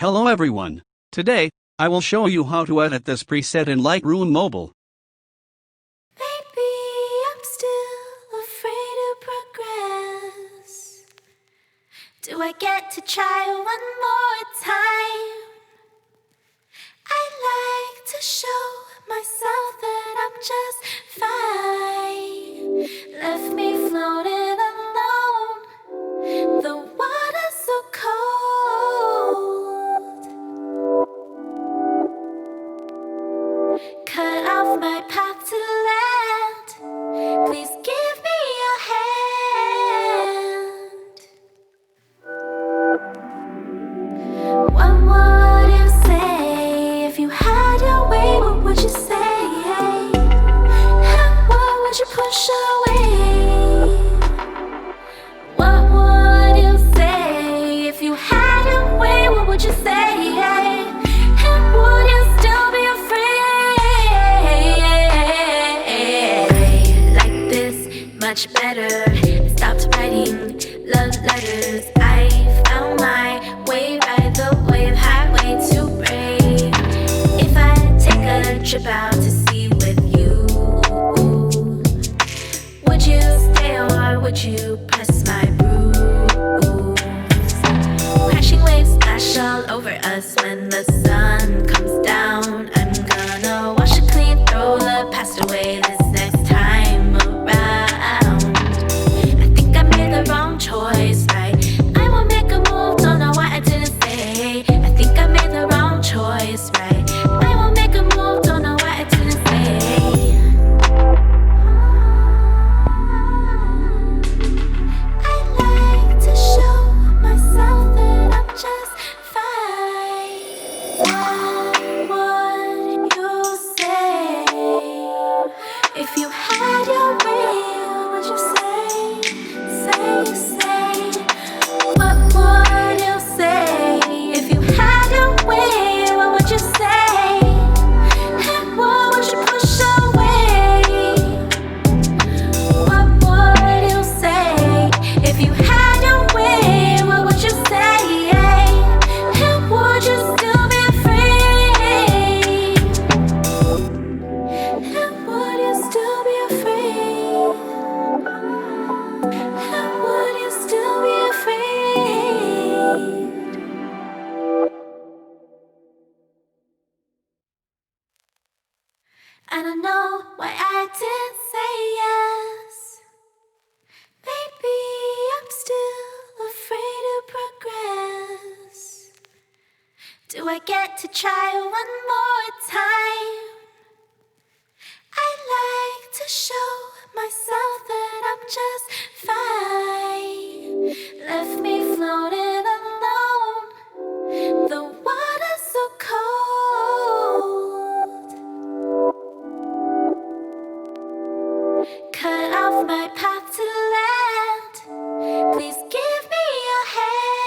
Hello everyone. Today, I will show you how to edit this preset in Lightroom Mobile. Maybe I'm still afraid to progress. Do I get to try one more time? I like to show myself that I'm just fine. Left me floating alone. The water's so cold. Cut off my path to land. Please give me a hand. What would you say if you had your way? What would you say? And what would you push away? What would you say if you had your way? What would you say? And would you still be afraid? Like this, much better. I stopped writing love letters. I found my way, ride the wave, highway too brave. If I take a trip out to sea with you, would you stay or would you press my bruise? Crashing waves splash all over us when the sun comes down. I'm gonna wash it clean, throw the past away this next time around. I think I made the wrong choice, right? I will make a move, don't know why I didn't say. I think I made the wrong choice, right? I will make a move, don't know why I didn't say. I like to show myself that I'm just fine. What would you say if you had your way? What would you say? Say. What would you say if you had your way? What would you say? And what would you push away? What would you say if you had your way? What would you say? And would you still be afraid? And would you still be afraid? And would you still be afraid? I don't know why I didn't say yes. Maybe I'm still afraid to progress. Do I get to try one more time? I like to show myself that I'm just fine. Left me floating alone. The water's so cold. Cut off my path to land. Please give me a hand.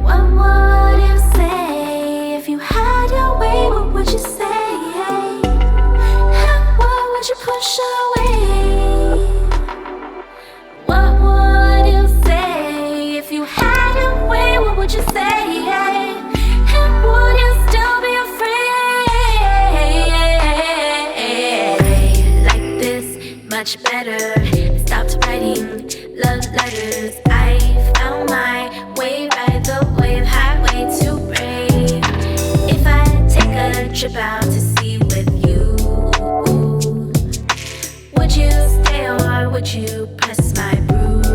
What would you say if you had your way? What would you say? And what would you push away? What would you say if you had your way? What would you say? And would you still be afraid? Like this, much better. I stopped writing love letters. I found my way, ride the wave, highway too brave. If I take a trip out to sea with you, would you stay or would you press my bruise?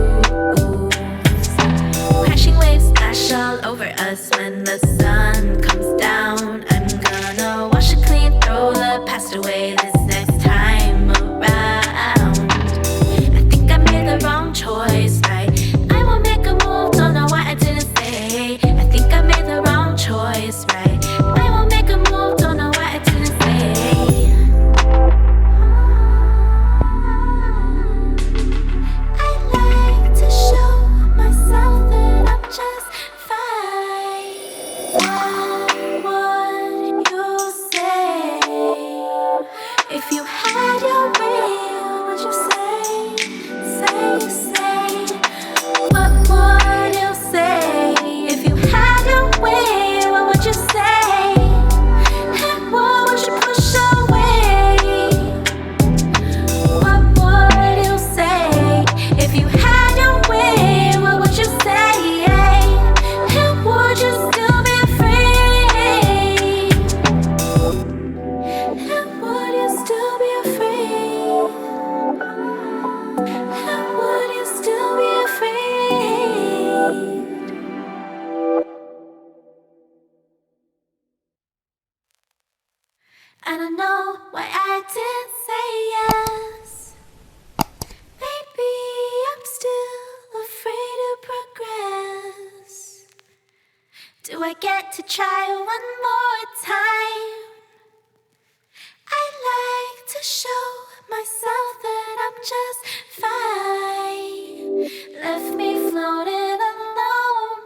Crashing waves splash all over us when the sun comes down. I'm gonna wash it clean, throw the past away this next time around. I think I made the wrong choice, right? I will make a move, don't know why I didn't say. I think I made the wrong choice, right? I will make a move, don't know why I didn't say. I don't know why I didn't say yes. Maybe I'm still afraid to progress. Do I get to try one more time? I like to show myself that I'm just fine. Left me floating alone.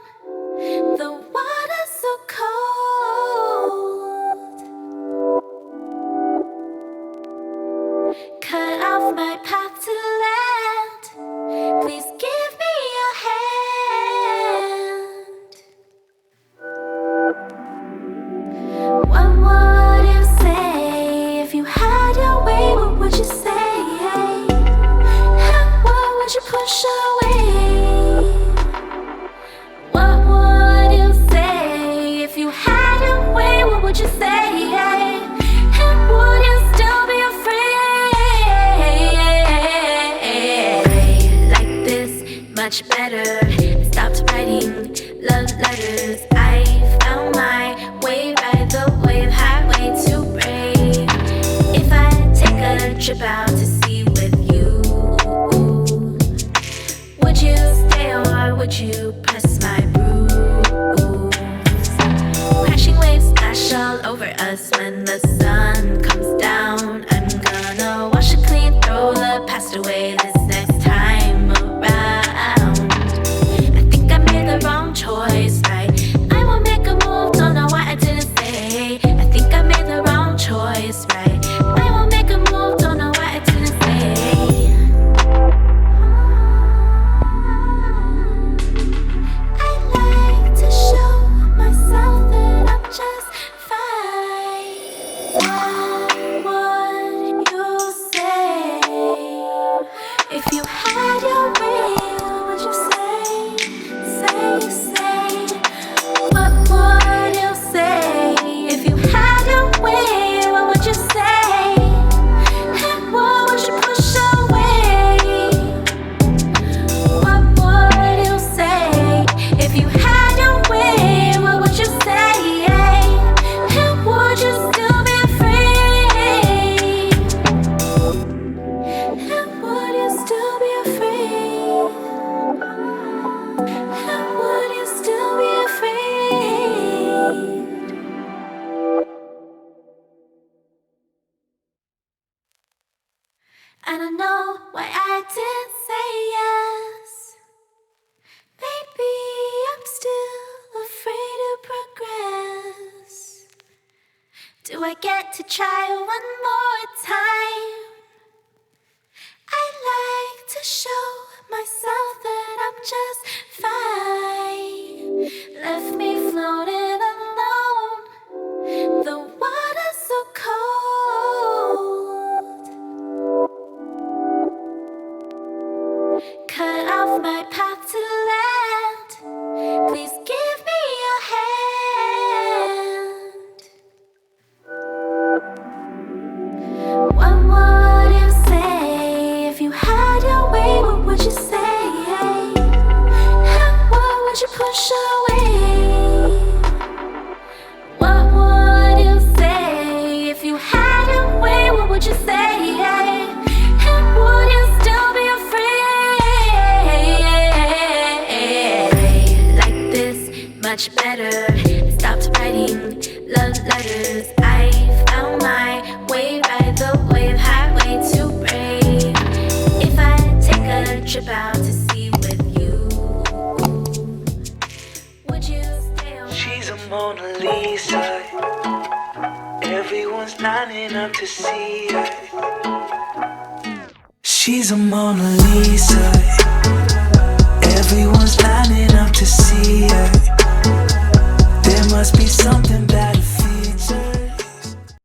The water's so cold. Cut off my path to land. Please give me a hand. What would you say if you had your way? What would you say? And what would you push away? What would you say if you had your way? What would you say? And would you still be afraid? Like this, much better. Stopped writing love letters. I found my way, ride the wave, highway to brave. If I take a trip out to sea with you, would you stay or would you press my bruise? Crashing waves splash all over us when the sun comes down. I'm gonna wash it clean, throw the past away this next time around. I think I made the wrong choice, right? I won't make a move, don't know why I didn't say. I think I made the wrong choice, right? I won't make a move, don't know why I didn't say. I like to show myself that I'm just fine. What would you say if you had your way? What would you say? Say. What would you say if you had your way? What would you say? And what would you push away? What would you say if you had your way? What would you say? And would you still be afraid? And would you still be afraid? And would you still be afraid? I don't know why I didn't say yes. Maybe I'm still afraid to progress. Do I get to try one more time? I like to show myself that I'm just fine. Left me floating alone. The water's so cold. Cut off my path to land. Please give me a hand. What would you say if you had your way? What would you say? And what would you push away? What would you say if you had your way? What would you say? And would you still be afraid? Like this, much better. Stopped writing love letters. I found my way, ride the wave, highway to brave. If I take a trip out to sea with you, would you stay on? She's a Mona Lisa. Everyone's lining up to see her. She's a Mona Lisa.